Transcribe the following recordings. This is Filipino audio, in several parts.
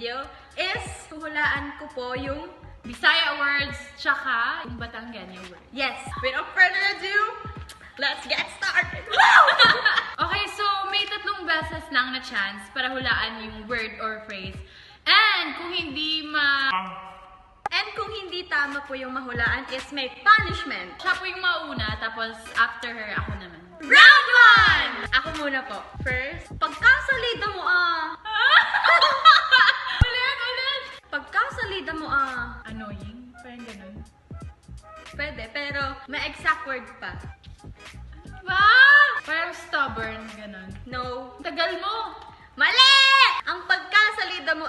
video is huhulaan ko po yung Bisaya words, tsaka yung Batangueña words. yes. Without further ado, let's get started! Okay, so may 3 beses lang na chance para hulaan yung word or phrase. And kung hindi tama po yung mahulaan is may punishment. Siya po yung mauna, tapos after her, ako naman. Round 1! Ako muna po. First, pagkasalida mo Ulit! Pagkasalida mo Annoying? Parang ganun. Pwede, pero may exact word pa. Ba? Parang stubborn, ganun. No. Tagal mo! Mali! Ang pagkasalida mo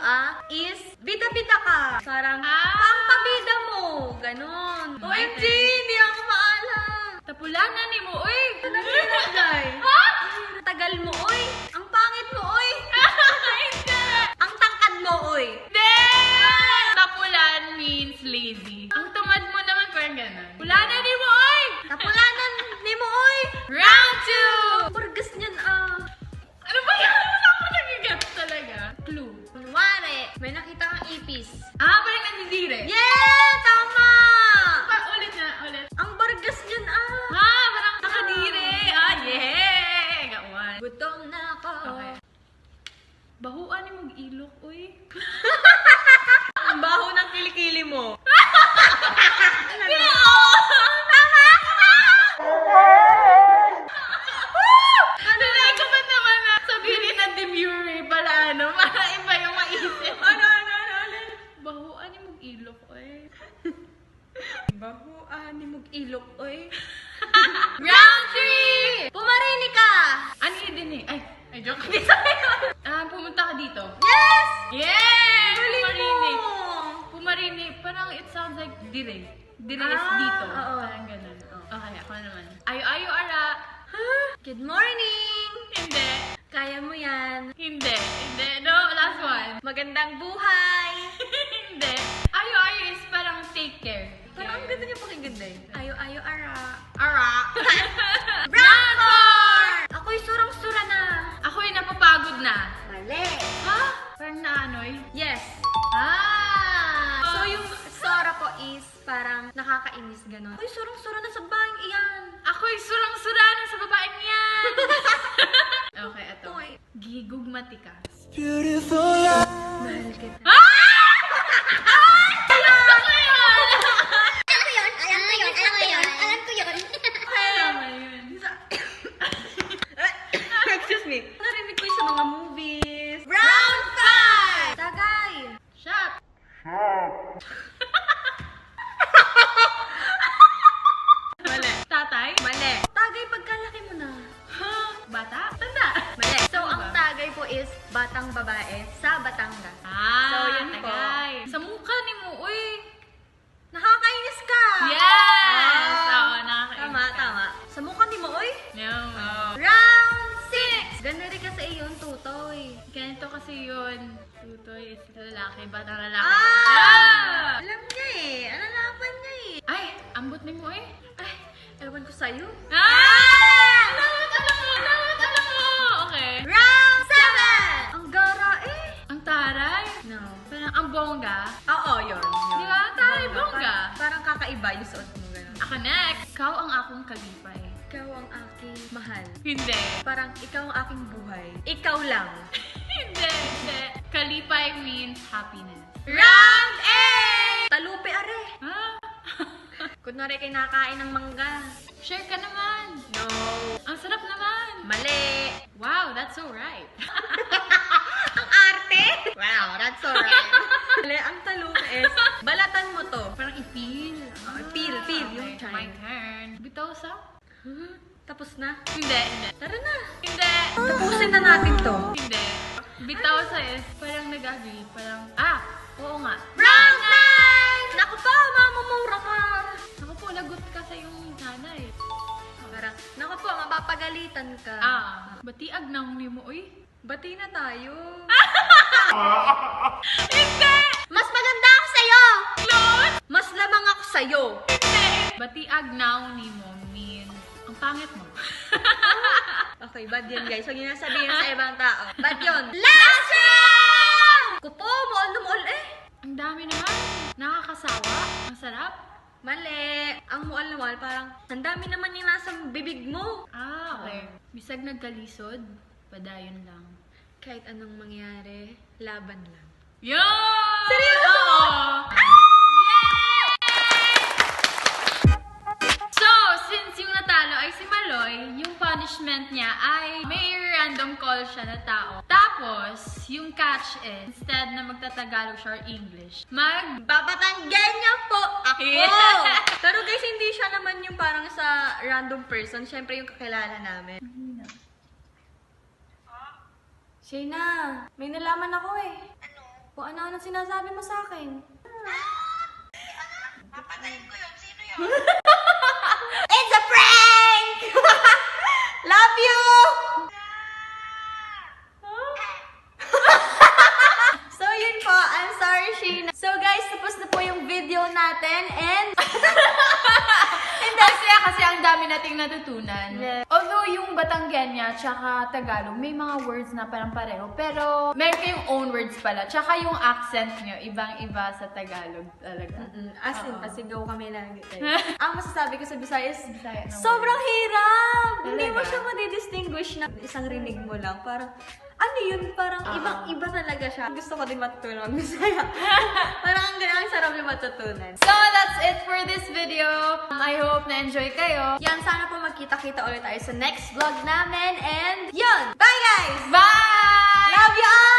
is bida-bida ka. Parang pampabida mo. Ganon. OMG! Hindi ako maalam. Tapulanan ni mo, uy! Ha? Tagal mo, oy. Ang pangit mo, oy. Hindi! Ang tangkad mo, oy. Hindi! Tapulan means lazy. Ang tamad mo naman parang ganun. Pulanan ni mo, uy! Tapulanan ni mo, oy. Round 2! Burgas niyan, Ano ba yan? Wala ko nagigets talaga. Clue. Kunwari, may nakita kang ipis. Parang nandidire. Yeah! Tama! Ulit na, ulit. Ang burgas niyan, Parang nakadire. Yeah! Got one. Gutom na ako. Okay. Bahuan ni mong ilok, uy. Ang baho ng kilikili mo. Nanay ko ba naman na sabihin na demure para para iba yung maisip. Ano? Bahuan ni mong ilok, uy. Bahuan ni mong ilok, oy. Round 3! Pumarini ka! Ano yun din eh? Ay, joke. Pumunta ka dito. Yes! Yeah! Galing Pumarini. mo! Pumarini. Parang it sounds like dire. Dire is dito. Oo. Parang ganun. Okay, ako naman. Ayo, ara. Good morning! Hindi. Kaya mo yan. Hindi. No, last one. Magandang buhay! Hindi. Ayo is parang take care. Parang ang ganda niya pakinggan din. Ayo, ara. Ara. Round 4! Ako'y surang-sura na. Ako'y napapagod na. Mali. Ha? Parang naanoy? Yes. So yung sora po is parang nakakainis gano'n. Ako'y surang-sura na sa bahay iyan. Ako'y surang-suranan sa babaeng yan. Okay, eto. Toy. Gigugmati ka. Mahal kita. Tama yun. Excuse me. Narinig ko yung sa mga movies. Round 5! Tagay. Shut! Mali. Tatay? Mali. Tagay pagkalaki mo na. Bata? Tanda? Mali. So, Ano ang ba? tagay po is batang babae sa Batangas. So, yun po. tagay. Sa mukha ni mo, uy. Nakakainis ka! Yes! Oo, nakakainis ka. Tama. Sa mukha ni mo, oy. Yeah. Round 6! Ganda rin ka sa iyon, tutoy. Ganito kasi yun. Tutoy is lalaki, batang lalaki. Alam niya eh. Alalapan niya eh. Ay, ambot ni mo eh. Ay, ewan ko sa'yo. Alam mo! Okay. Round 7! Ang gara eh. Ang taray. No. Parang ang bongga. Oo, yun. Di ba? Taray, bongga. Parang kakaiba yung suot mo. Ganun. Ako next. Ikaw ang akong kalipay. Ikaw ang aking mahal. Hindi. Parang ikaw ang aking buhay. Ikaw lang. Hindi. Kalipay means happiness. Round 8! Talupi are. Ha? Kunwari kayo nakakain ng mangga. Share ka naman. No. Ang sarap naman. Mali. Wow, that's so right. Ang arte? Wow, that's so right. Mali, ang talupi is, balatan mo to. Parang ipil. Peel yung Okay, time. my turn. Bitaw sa? Tapos na? Hindi. Tara na. Hindi. Tapusin na natin to. Hindi. Bitaw sa is parang nag-agree. Parang, oo nga. Round 9! Naku po, mamumura ka. Ako po, lagot ka sa yung nanay. Parang, naku po, mapapagalitan ka. Batiag nang ni mo, uy. Bati na tayo. Hindi! Mas maganda ako sa'yo. Close! Mas lamang ako sa'yo. Hindi! Batiag now ni mo means, ang pangit mo. Okay, bad yun guys. Huwag niyo na sabihin sa ibang tao. Bad yun. Last round! Kupo mo, ano dami naman. Nakakasawa. Ang sarap. Mali. Ang mual na mual, parang ang dami naman yung nasa bibig mo. Ah, okay. Bisag nagkalisod, padayon lang. Kahit anong mangyari, laban lang. Yo! Seryoso? Yay! So, since yung natalo ay si Maloy, yung punishment niya ay may random call siya na tao. Tapos, yung catch is, instead na magtatagalog siya or English, Papatanggal niya po ako! Yeah. Pero guys, hindi siya naman yung parang sa random person. Siyempre yung kakilala namin. Shayna, may nalaman ako eh. Ano? Kung ano-ano sinasabi mo sa akin. Papatayin ko yun. Sino yun? It's a prank! Love you! So yun po, I'm sorry Shayna. So guys, tapos na po yung video natin and... Kasi ang dami nating natutunan. Yeah. Although yung Batanggenya tsaka Tagalog, may mga words na parang pareho. Pero meron kayong own words pala. Tsaka yung accent nyo, ibang-iba sa Tagalog talaga. As in, pasigaw kami lagi. Ang masasabi ko sa Visayas, Bisaya naman. sobrang hirap! Hindi mo Talaga? siya madidistinguish na isang rinig mo lang. Parang, ano yun? Parang ibang-iba talaga siya. Gusto ko din matutunan ang Bisaya. Parang ang sarap yung matutunan. So that's it for this video. I hope na-enjoy kayo. Yan, sana po magkita-kita ulit tayo sa next vlog namin. And yun! Bye guys! Bye! Love you all!